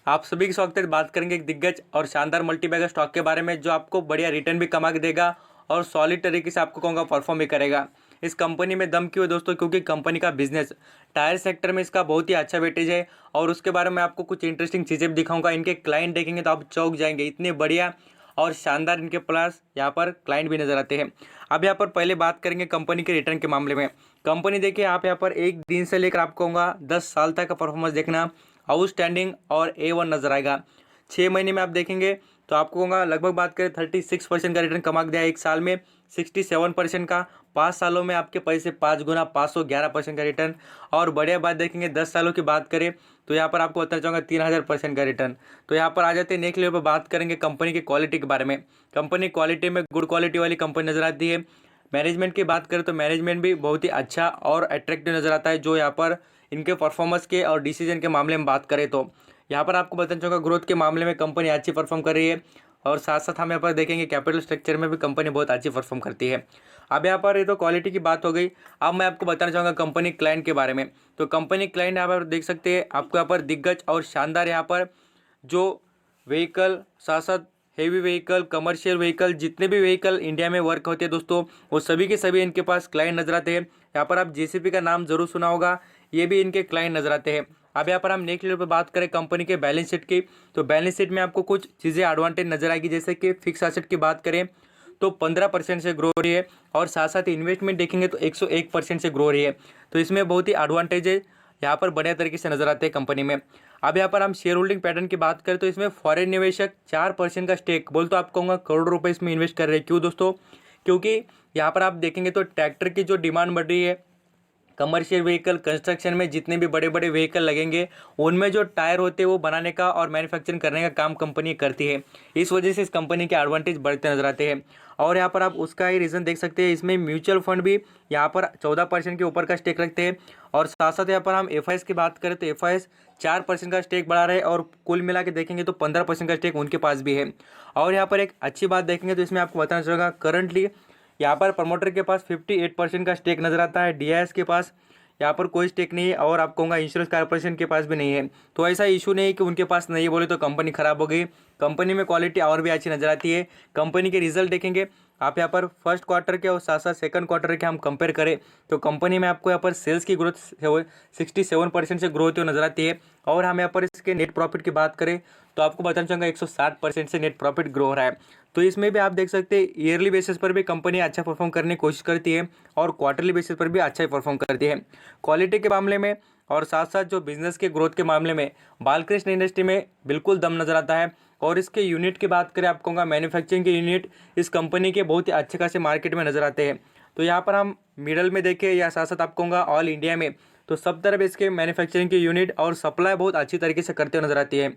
आप सभी के स्वागत है। बात करेंगे एक दिग्गज और शानदार मल्टीबैगर स्टॉक के बारे में जो आपको बढ़िया रिटर्न भी कमा के देगा और सॉलिड तरीके से आपको कहूँगा परफॉर्म भी करेगा। इस कंपनी में दम क्यों है दोस्तों? क्योंकि कंपनी का बिजनेस टायर सेक्टर में इसका बहुत ही अच्छा वेटेज है और उसके बारे में आपको कुछ इंटरेस्टिंग चीज़ें भी दिखाऊंगा। इनके क्लाइंट देखेंगे तो आप चौंक जाएंगे, इतने बढ़िया और शानदार इनके प्लस यहाँ पर क्लाइंट भी नजर आते हैं। अब यहाँ पर पहले बात करेंगे कंपनी के रिटर्न के मामले में। कंपनी देखिए आप यहाँ पर एक दिन से लेकर आपको कहूँगा 10 साल तक का परफॉर्मेंस देखना आउटस्टैंडिंग और A1 नजर आएगा। 6 महीने में आप देखेंगे तो आपको कहूँगा लगभग बात करें 36% का रिटर्न कमा दिया एक साल में, 67% का 5 सालों में आपके पैसे 5 गुना 511% का रिटर्न। और बढ़िया बात देखेंगे 10 सालों की बात करें तो यहाँ पर आपको बताना चाहूँगा 3000% का रिटर्न। तो यहाँ पर आ जाते हैं नेक्स्ट लेवल पर बात करेंगे कंपनी की क्वालिटी के बारे में। कंपनी क्वालिटी में गुड क्वालिटी वाली कंपनी नजर आती है। मैनेजमेंट की बात करें तो मैनेजमेंट भी बहुत ही अच्छा और अट्रैक्टिव नजर आता है। जो यहाँ पर इनके परफॉर्मेंस के और डिसीजन के मामले में बात करें तो यहाँ पर आपको बताना चाहूँगा ग्रोथ के मामले में कंपनी अच्छी परफॉर्म कर रही है और साथ साथ हम यहाँ पर देखेंगे कैपिटल स्ट्रक्चर में भी कंपनी बहुत अच्छी परफॉर्म करती है। अब यहाँ पर ये तो क्वालिटी की बात हो गई। अब मैं आपको बताना चाहूँगा कंपनी क्लाइंट के बारे में। तो कंपनी क्लाइंट यहाँ पर देख सकते हैं आपको यहाँ पर दिग्गज और शानदार यहाँ पर जो व्हीकल साथ साथ हेवी व्हीकल कमर्शियल व्हीकल जितने भी व्हीकल इंडिया में वर्क होते हैं दोस्तों वो सभी के सभी इनके पास क्लाइंट नजर आते हैं। यहाँ पर आप जेसीपी का नाम जरूर सुना होगा, ये भी इनके क्लाइंट नजर आते हैं। अब यहाँ पर हम नेक्स्ट लेवल पर बात करें कंपनी के बैलेंस शीट की, तो बैलेंस शीट में आपको कुछ चीज़ें एडवांटेज नजर आएगी। जैसे कि फिक्स एसेट की बात करें तो 15% से ग्रो हो रही है और साथ साथ इन्वेस्टमेंट देखेंगे तो 101% से ग्रो हो रही है। तो इसमें बहुत ही एडवांटेज है यहाँ पर बढ़िया तरीके से नजर आते हैं कंपनी में। अब यहाँ पर हम शेयर होल्डिंग पैटर्न की बात करें तो इसमें फॉरेन निवेशक 4% का स्टेक बोल तो आप कहूँगा करोड़ों रुपए इसमें इन्वेस्ट कर रहे हैं। क्यों दोस्तों? क्योंकि यहाँ पर आप देखेंगे तो ट्रैक्टर की जो डिमांड बढ़ रही है, कमर्शियल व्हीकल कंस्ट्रक्शन में जितने भी बड़े बड़े व्हीकल लगेंगे उनमें जो टायर होते हैं वो बनाने का और मैन्युफैक्चरिंग करने का काम कंपनी करती है। इस वजह से इस कंपनी के एडवांटेज बढ़ते नजर आते हैं। और यहाँ पर आप उसका ही रीज़न देख सकते हैं, इसमें म्यूचुअल फंड भी यहाँ पर 14% के ऊपर का स्टेक रखते हैं। और साथ साथ यहाँ पर हम FIs की बात करें तो FIs 4% का स्टेक बढ़ा रहे हैं और कुल मिला के देखेंगे तो 15% का स्टेक उनके पास भी है। और यहाँ पर एक अच्छी बात देखेंगे तो इसमें आपको बताना चाहिएगा करंटली यहाँ पर प्रमोटर के पास 58% का स्टेक नजर आता है। DIS के पास यहाँ पर कोई स्टेक नहीं है और आप कहूँगा इंश्योरेंस कॉर्पोरेशन के पास भी नहीं है। तो ऐसा इशू नहीं है कि उनके पास नहीं बोले तो कंपनी खराब हो गई। कंपनी में क्वालिटी और भी अच्छी नजर आती है। कंपनी के रिजल्ट देखेंगे आप यहाँ पर फर्स्ट क्वार्टर के और साथ साथ सेकंड क्वार्टर के हम कंपेयर करें तो कंपनी में आपको यहाँ पर सेल्स की ग्रोथ 67% से ग्रोथ नजर आती है। और हम यहाँ पर इसके नेट प्रॉफिट की बात करें तो आपको बताना चाहूँगा 160% से नेट प्रॉफिट ग्रो हो रहा है। तो इसमें भी आप देख सकते हैं ईयरली बेसिस पर भी कंपनी अच्छा परफॉर्म करने की कोशिश करती है और क्वार्टरली बेसिस पर भी अच्छा ही परफॉर्म करती है। क्वालिटी के मामले में और साथ साथ जो बिजनेस के ग्रोथ के मामले में बालकृष्ण इंडस्ट्री में बिल्कुल दम नजर आता है। और इसके यूनिट की बात करें आप कहूँगा मैन्युफैक्चरिंग के यूनिट इस कंपनी के बहुत ही अच्छे खासे मार्केट में नजर आते हैं। तो यहाँ पर हम मिडल में देखें या साथ साथ आप कहूँगा ऑल इंडिया में तो सब तरफ इसके मैन्युफैक्चरिंग के यूनिट और सप्लाई बहुत अच्छी तरीके से करते हुए नजर आती है।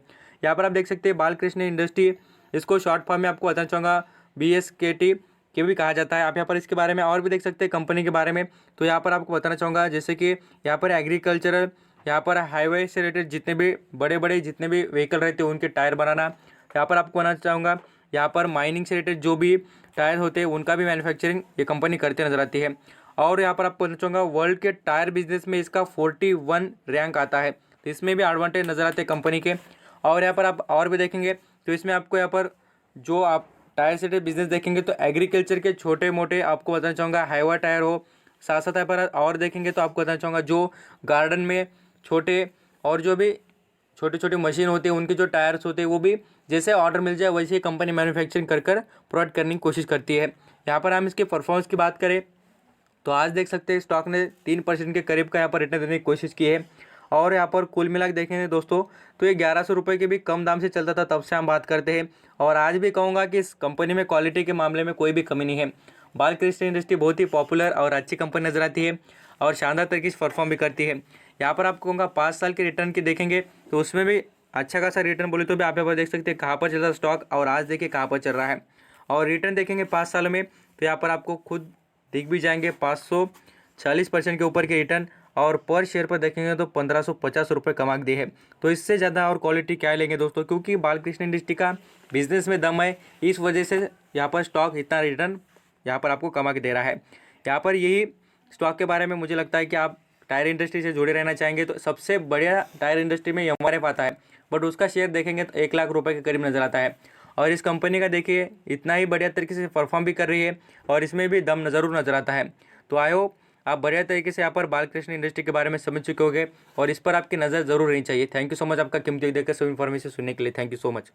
यहाँ पर आप देख सकते हैं बालकृष्ण इंडस्ट्री, इसको शॉर्ट फॉर्म में आपको बताना चाहूँगा BSKT के भी कहा जाता है। आप यहाँ पर इसके बारे में और भी देख सकते हैं कंपनी के बारे में। तो यहाँ पर आपको बताना चाहूँगा जैसे कि यहाँ पर एग्रीकल्चरल, यहाँ पर हाईवे से रिलेटेड जितने भी बड़े बड़े जितने भी व्हीकल रहते हैं उनके टायर बनाना। यहाँ पर आपको बताना चाहूँगा यहाँ पर माइनिंग से रिलेटेड जो भी टायर होते हैं उनका भी मैन्युफैक्चरिंग ये कंपनी करते नजर आती है। और यहाँ पर आपको बताना चाहूँगा वर्ल्ड के टायर बिजनेस में इसका 41 रैंक आता है। तो इसमें भी एडवांटेज नजर आते हैं कंपनी के। और यहाँ पर आप और भी देखेंगे तो इसमें आपको यहाँ पर जो आप टायर से बिजनेस देखेंगे तो एग्रीकल्चर के छोटे मोटे आपको बताना चाहूँगा हाईवा टायर हो, साथ साथ यहाँ पर और देखेंगे तो आपको बताना चाहूँगा जो गार्डन में छोटे और जो भी छोटे छोटे मशीन होते हैं उनके जो टायर्स होते हैं वो भी जैसे ऑर्डर मिल जाए वैसे ही कंपनी मैन्युफैक्चरिंग कर प्रोवाइड करने की कोशिश करती है। यहाँ पर हम इसके परफॉर्मेंस की बात करें तो आज देख सकते हैं स्टॉक ने 3% के करीब का यहाँ पर रिटर्न देने की कोशिश की है। और यहाँ पर कुल मिला के देखेंगे दोस्तों तो ये 1100 रुपये के भी कम दाम से चलता था, तब से हम बात करते हैं। और आज भी कहूँगा कि इस कंपनी में क्वालिटी के मामले में कोई भी कमी नहीं है। बालकृष्ण इंडस्ट्री बहुत ही पॉपुलर और अच्छी कंपनी नजर आती है और शानदार तरीके से परफॉर्म भी करती है। यहाँ पर आपको कहूँगा 5 साल के रिटर्न की देखेंगे तो उसमें भी अच्छा खासा रिटर्न बोले तो भी आप यहाँ पर देख सकते हैं कहाँ पर चल रहा है स्टॉक और आज देखिए कहाँ पर चल रहा है। और रिटर्न देखेंगे 5 सालों में तो यहाँ पर आपको खुद दिख भी जाएंगे 540% के ऊपर के रिटर्न। और पर शेयर पर देखेंगे तो 1550 रुपये कमा दिए है। तो इससे ज़्यादा और क्वालिटी क्या लेंगे दोस्तों, क्योंकि बालकृष्ण इंडस्ट्री का बिजनेस में दम है, इस वजह से यहाँ पर स्टॉक इतना रिटर्न यहाँ पर आपको कमा के दे रहा है। यहाँ पर यही स्टॉक के बारे में मुझे लगता है कि आप टायर इंडस्ट्री से जुड़े रहना चाहेंगे तो सबसे बढ़िया टायर इंडस्ट्री में MRF आता है। बट उसका शेयर देखेंगे तो 1 लाख रुपए के करीब नज़र आता है। और इस कंपनी का देखिए इतना ही बढ़िया तरीके से परफॉर्म भी कर रही है और इसमें भी दम ज़रूर नज़र आता है। तो आई होप आप बढ़िया तरीके से यहाँ पर बालकृष्ण इंडस्ट्री के बारे में समझ चुके होंगे और इस पर आपकी नज़र जरूर रहनी चाहिए। थैंक यू सो मच आपका कीमती देकर सब इन्फॉर्मेशन सुनने के लिए। Thank you so much.